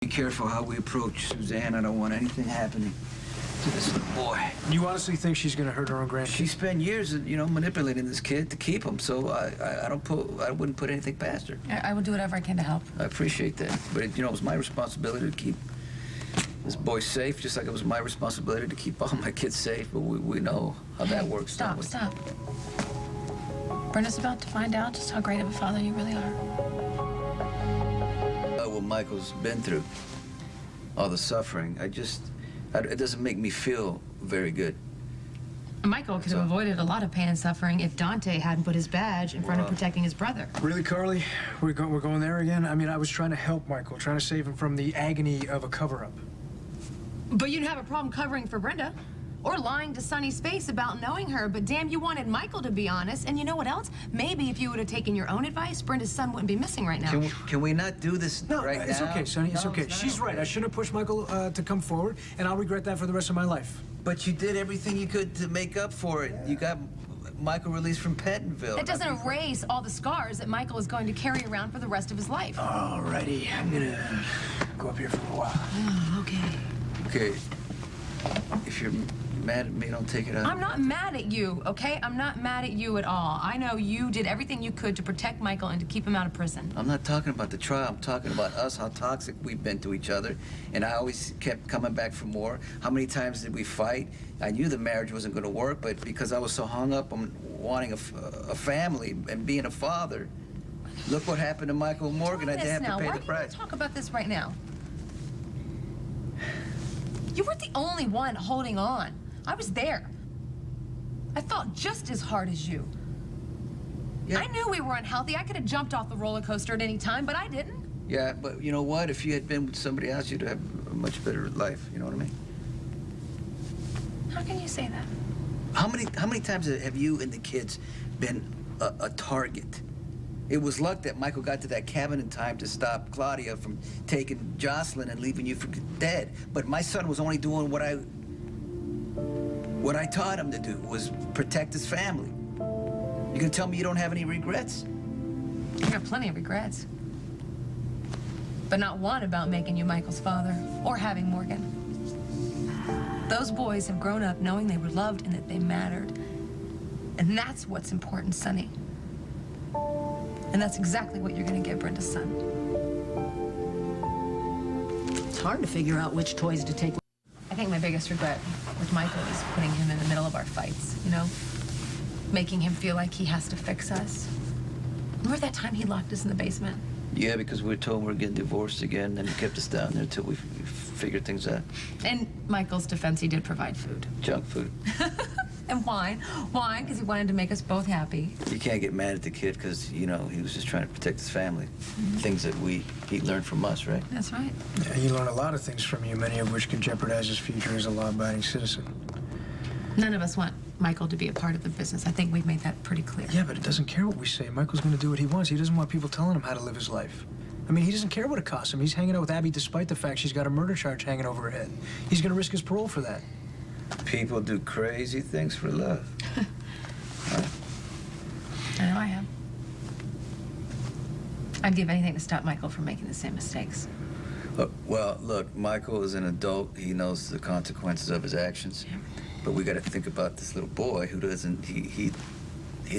Be careful how we approach Suzanne. I don't want anything happening to this little boy. You honestly think she's gonna hurt her own grandkid? She spent years, manipulating this kid to keep him. So I wouldn't put anything past her. I will do whatever I can to help. I appreciate that, but it was my responsibility to keep this boy safe, just like it was my responsibility to keep all my kids safe. But we know how that works. Stop, don't we? stop. Brenda's about to find out just how great of a father you really are. What Michael's been through, all the suffering, it doesn't make me feel very good. Michael could have avoided a lot of pain and suffering if Dante hadn't put his badge in front of protecting his brother. Really, Carly? We're going there again? I mean, I was trying to help Michael, trying to save him from the agony of a cover-up. But you'd have a problem covering for Brenda. Or lying to Sonny's face about knowing her, but damn, you wanted Michael to be honest. And you know what else? Maybe if you would have taken your own advice, Brenda's son wouldn't be missing right now. Can we not do this right now? It's okay, Sonny, it's okay. She's right. I shouldn't have pushed Michael to come forward, and I'll regret that for the rest of my life. But you did everything you could to make up for it. You got Michael released from Pentonville. It doesn't erase all the scars that Michael is going to carry around for the rest of his life. Alrighty, I'm gonna go up here for a while. Oh, okay. Okay, if you're mad at me, don't take it out. I'm not mad at you, okay? I'm not mad at you at all. I know you did everything you could to protect Michael and to keep him out of prison. I'm not talking about the trial. I'm talking about us, how toxic we've been to each other. And I always kept coming back for more. How many times did we fight? I knew the marriage wasn't going to work, but because I was so hung up on wanting a family and being a father, look what happened to Michael Morgan. I did have to pay the price. Why do you talk about this right now? You weren't the only one holding on. I was there. I fought just as hard as you. Yeah. I knew we were unhealthy. I could have jumped off the roller coaster at any time, but I didn't. Yeah, but you know what? If you had been with somebody else, you'd have a much better life. You know what I mean? How can you say that? How many times have you and the kids been a target? It was luck that Michael got to that cabin in time to stop Claudia from taking Jocelyn and leaving you for dead. But my son was only doing what I taught him to do, was protect his family. You gonna tell me you don't have any regrets? I got plenty of regrets. But not one about making you Michael's father or having Morgan. Those boys have grown up knowing they were loved and that they mattered. And that's what's important, Sonny. And that's exactly what you're gonna get Brenda's son. It's hard to figure out which toys to take. I think my biggest regret with Michael is putting him in the middle of our fights, you know? Making him feel like he has to fix us. Remember that time he locked us in the basement? Yeah, because we were told we were getting divorced again, and he kept us down there until we figured things out. In Michael's defense, he did provide food. Junk food. And wine. Wine, because he wanted to make us both happy. You can't get mad at the kid because, he was just trying to protect his family. Things that he learned from us, right? That's right. Yeah, he learned a lot of things from you, many of which could jeopardize his future as a law-abiding citizen. None of us want Michael to be a part of the business. I think we've made that pretty clear. Yeah, but it doesn't care what we say. Michael's going to do what he wants. He doesn't want people telling him how to live his life. I mean, he doesn't care what it costs him. He's hanging out with Abby despite the fact she's got a murder charge hanging over her head. He's going to risk his parole for that. People do crazy things for love. Right? I know I have. I'd give anything to stop Michael from making the same mistakes. Look, Michael is an adult. He knows the consequences of his actions. Yeah. But we got to think about this little boy who doesn't, he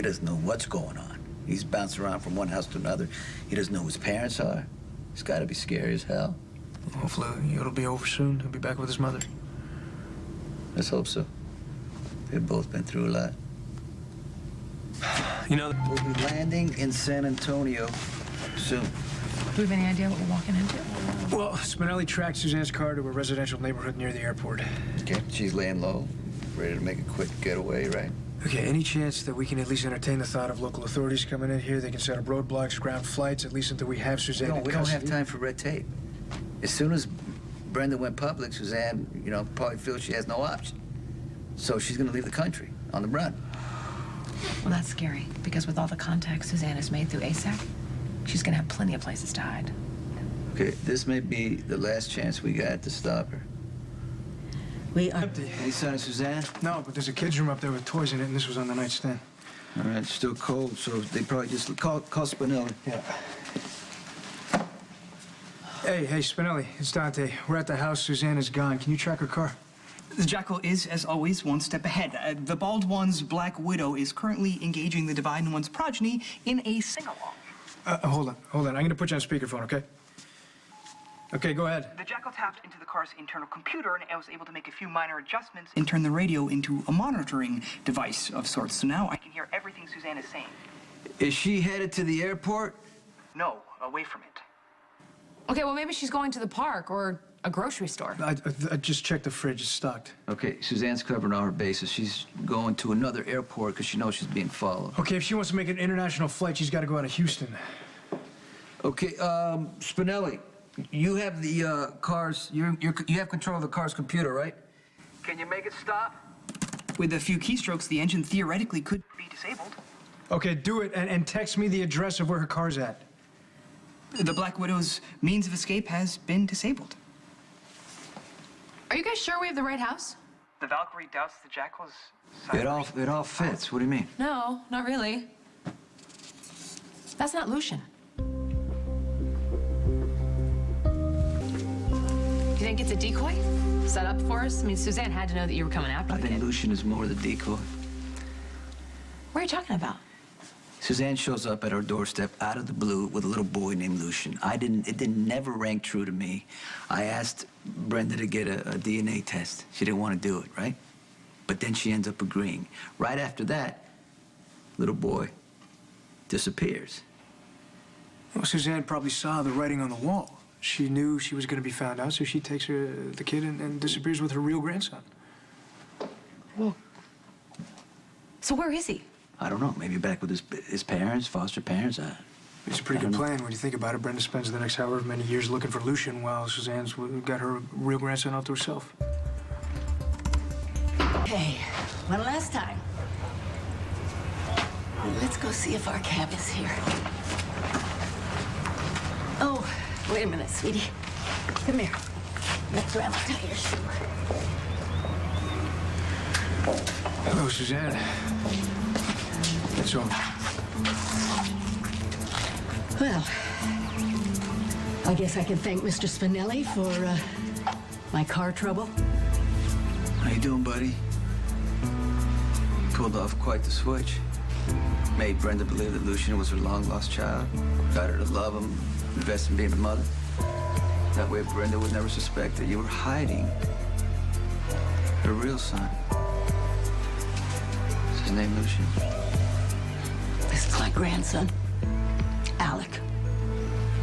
doesn't know what's going on. He's bouncing around from one house to another. He doesn't know who his parents are. He's got to be scary as hell. Hopefully it'll be over soon. He'll be back with his mother. Let's hope so. They've both been through a lot. We'll be landing in San Antonio soon. Do we have any idea what we're walking into? Well, Spinelli tracked Suzanne's car to a residential neighborhood near the airport. Okay, she's laying low, ready to make a quick getaway, right? Okay, any chance that we can at least entertain the thought of local authorities coming in here? They can set up roadblocks, ground flights, at least until we have Suzanne in We don't have custody. time for red tape. As soon as Brenda went public, Suzanne, probably feels she has no option. So she's gonna leave the country on the run. Well, that's scary, because with all the contacts Suzanne has made through ASAC, she's gonna have plenty of places to hide. Okay, this may be the last chance we got to stop her. We are. Empty. Any sign of Suzanne? No, but there's a kid's room up there with toys in it, and this was on the nightstand. All right, it's still cold, so they probably just call Spinelli. Yeah. Hey, Spinelli, it's Dante. We're at the house. Susanna's gone. Can you track her car? The Jackal is, as always, one step ahead. The Bald One's Black Widow is currently engaging the Divine One's progeny in a sing-along. Hold on. I'm gonna put you on speakerphone, okay? Okay, go ahead. The Jackal tapped into the car's internal computer and I was able to make a few minor adjustments and turn the radio into a monitoring device of sorts. So now I can hear everything Suzanne is saying. Is she headed to the airport? No, away from it. Okay, well, maybe she's going to the park or a grocery store. I just checked the fridge. It's stocked. Okay, Suzanne's covering all her bases. She's going to another airport because she knows she's being followed. Okay, if she wants to make an international flight, she's got to go out of Houston. Okay, Spinelli, you have the car's, you have control of the car's computer, right? Can you make it stop? With a few keystrokes, the engine theoretically could be disabled. Okay, do it and text me the address of where her car's at. The Black Widow's means of escape has been disabled. Are you guys sure we have the right house? The Valkyrie doubts the Jackal's It all fits. What do you mean? No, not really. That's not Lucian. You think it's a decoy? Set up for us? I mean, Suzanne had to know that you were coming after I the think kid. Lucian is more the decoy. What are you talking about? Suzanne shows up at our doorstep out of the blue with a little boy named Lucian. It never rang true to me. I asked Brenda to get a DNA test. She didn't want to do it, right? But then she ends up agreeing. Right after that, little boy disappears. Well, Suzanne probably saw the writing on the wall. She knew she was going to be found out, so she takes the kid and disappears with her real grandson. Whoa. So where is he? I don't know, maybe back with his parents, foster parents. It's a pretty good plan when you think about it. Brenda spends the next however many years looking for Lucian while Suzanne's got her real grandson out to herself. Hey, one last time. Let's go see if our cab is here. Oh, wait a minute, sweetie. Come here. Let Grandma tie your shoe. Hello, Suzanne. It's over. Well, I guess I can thank Mr. Spinelli for my car trouble. How you doing, buddy? Pulled off quite the switch. Made Brenda believe that Lucian was her long-lost child. Got her to love him, invest in being a mother. That way Brenda would never suspect that you were hiding her real son. Is his name Lucian? This is my grandson, Alec.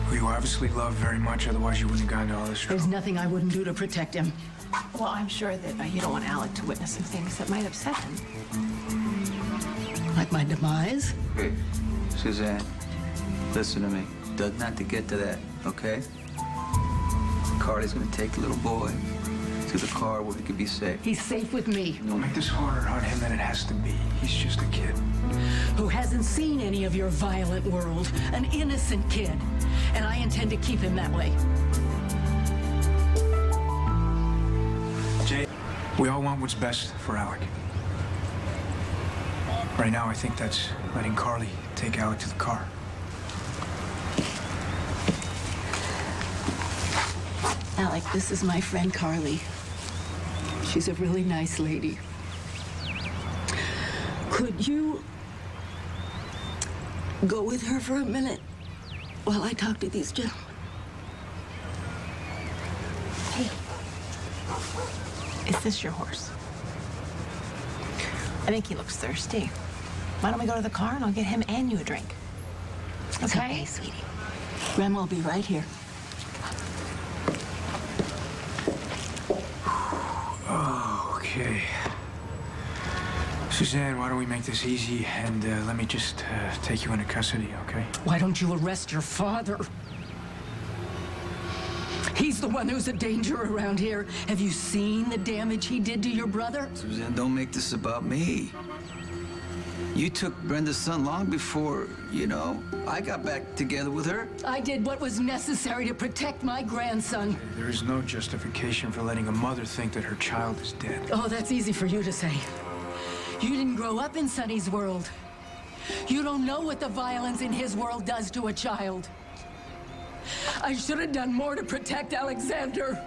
Who you obviously love very much, otherwise you wouldn't have gone to all this trouble. There's nothing I wouldn't do to protect him. Well, I'm sure that you don't want Alec to witness some things that might upset him. Like my demise. Hey, Suzanne, listen to me. Doesn't have to get to that, okay? Carly's gonna take the little boy to the car where he could be safe. He's safe with me. Don't make this harder on him than it has to be. He's just a kid. Who hasn't seen any of your violent world. An innocent kid. And I intend to keep him that way. Jay, we all want what's best for Alec. Right now, I think that's letting Carly take Alec to the car. Alec, this is my friend Carly. She's a really nice lady. Could you go with her for a minute while I talk to these gentlemen? Hey, is this your horse? I think he looks thirsty. Why don't we go to the car and I'll get him and you a drink? It's okay, sweetie. Grandma will be right here. Okay. Suzanne, why don't we make this easy and let me just take you into custody, okay? Why don't you arrest your father? He's the one who's a danger around here. Have you seen the damage he did to your brother? Suzanne, don't make this about me. You took Brenda's son long before, I got back together with her. I did what was necessary to protect my grandson. There is no justification for letting a mother think that her child is dead. Oh, that's easy for you to say. You didn't grow up in Sonny's world. You don't know what the violence in his world does to a child. I should have done more to protect Alexander.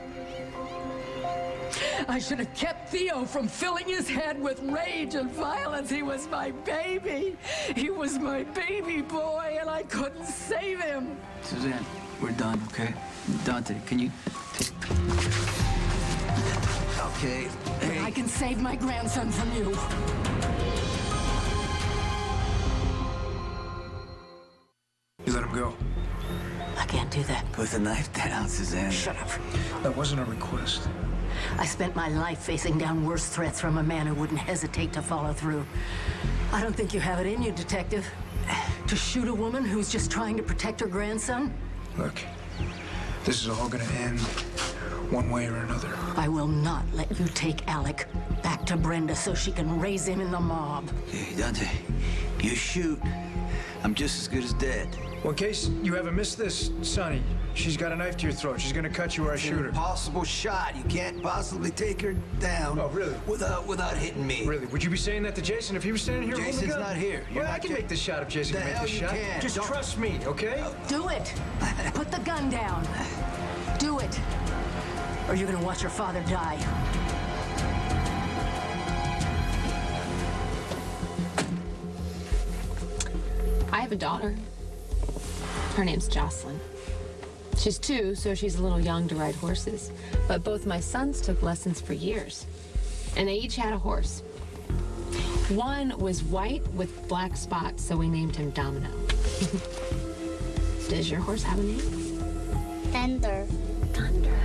I should have kept Theo from filling his head with rage and violence. He was my baby. He was my baby boy, and I couldn't save him. Suzanne, we're done, okay? Dante, can you... Okay, hey. I can save my grandson from you. You let him go. I can't do that. Put the knife down, Suzanne. Shut up. That wasn't a request. I spent my life facing down worse threats from a man who wouldn't hesitate to follow through. I don't think you have it in you, Detective. To shoot a woman who's just trying to protect her grandson? Look, this is all gonna end one way or another. I will not let you take Alec back to Brenda so she can raise him in the mob. Hey, Dante, you shoot. I'm just as good as dead. Well, in case you haven't missed this, Sonny, she's got a knife to your throat. She's gonna cut you where I shoot her. Impossible shot. You can't possibly take her down. Oh, really? Without hitting me. Really? Would you be saying that to Jason if he was standing here holding Jason's the gun? not here. You're Well, I not can make this shot if Jason The can make hell this you shot. can't. Just Don't- trust me, okay? Do it. Put the gun down. Do it. Or you're gonna watch your father die. I have a daughter. Her name's Jocelyn. She's 2, so she's a little young to ride horses. But both my sons took lessons for years. And they each had a horse. One was white with black spots, so we named him Domino. Does your horse have a name? Thunder. Thunder.